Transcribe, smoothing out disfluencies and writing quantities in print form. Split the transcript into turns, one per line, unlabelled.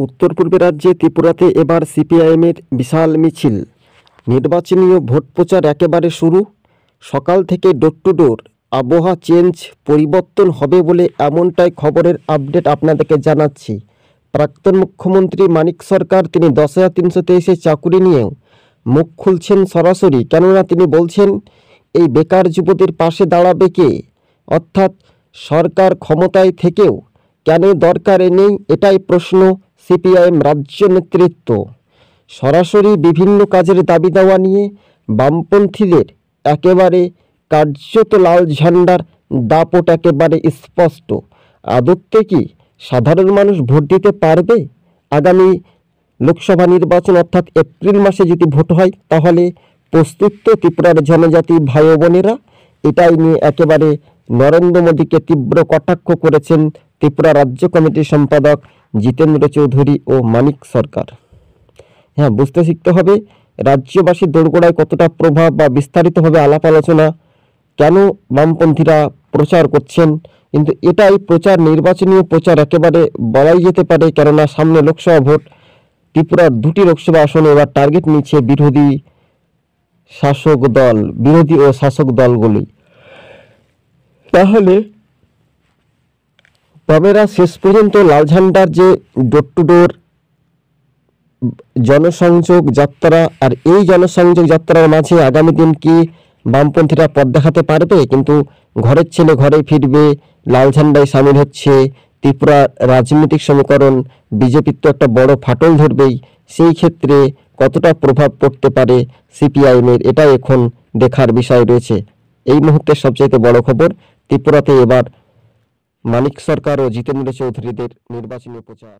উত্তর পূর্বে রাজ্যে ত্রিপুরাতে এবার সিপিআইএমের বিশাল মিছিল। নির্বাচনীয় ভোট প্রচার একেবারে শুরু। সকাল থেকে ডোর টু ডোর। আবহাওয়া চেঞ্জ পরিবর্তন হবে বলে এমনটাই খবরের আপডেট আপনাদেরকে জানাচ্ছি। প্রাক্তন মুখ্যমন্ত্রী মানিক সরকার তিনি 10,323 চাকুরি নিয়েও মুখ খুলছেন সরাসরি। কেননা তিনি বলছেন এই বেকার যুবদের পাশে দাঁড়াবে কে, অর্থাৎ সরকার ক্ষমতায় থেকেও কেন দরকার নেই, এটাই প্রশ্ন সিপিআইএম রাজ্য নেতৃত্ব। সরাসরি বিভিন্ন কাজের দাবি দেওয়া নিয়ে বামপন্থীদের একেবারে কার্যত লাল ঝান্ডার দাপট একেবারে স্পষ্ট। আদতে কি সাধারণ মানুষ ভোট দিতে পারবে? আগামী লোকসভা নির্বাচন অর্থাৎ এপ্রিল মাসে যদি ভোট হয় তাহলে প্রস্তুত তো ত্রিপুরার জনজাতি ভাই বোনেরা? এটাই নিয়ে একেবারে নরেন্দ্র মোদীকে তীব্র কটাক্ষ করেছেন ত্রিপুরা রাজ্য কমিটির সম্পাদক জিতেন্দ্র চৌধুরী ও মানিক সরকার। হ্যাঁ, বুঝতে শিখতে হবে রাজ্যবাসীর দোরগোড়ায় কতটা প্রভাব বা বিস্তারিতভাবে আলাপ আলোচনা কেন বামপন্থীরা প্রচার করছেন। কিন্তু এটাই প্রচার, নির্বাচনীয় প্রচার একেবারে বলাই যেতে পারে। কেননা সামনে লোকসভা ভোট। ত্রিপুরার 2টি লোকসভা আসনে এবার টার্গেট নিচ্ছে বিরোধী ও শাসক দলগুলি। তাহলে বামেরা শেষ পর্যন্ত লাল ঝান্ডার যে ডোর টু ডোর জনসংযোগ যাত্রা, আর এই জনসংযোগ যাত্রার মাঝে আগামী দিন কি বামপন্থীরা পথ দেখাতে পারবে? কিন্তু ঘরের ছেলে ঘরে ফিরবে, লাল ঝান্ডায় সামিল হচ্ছে। ত্রিপুরা রাজনৈতিক সমীকরণ বিজেপির তো একটা বড় ফাটল ধরবেই। সেই ক্ষেত্রে কতটা প্রভাব পড়তে পারে সিপিআইএমের, এটাই এখন দেখার বিষয় রয়েছে। এই মুহূর্তে সবচাইতে বড় খবর, ত্রিপুরাতে এবার মানিক সরকার ও জিতেন্দ্র চৌধুরীদের নির্বাচনী প্রচার।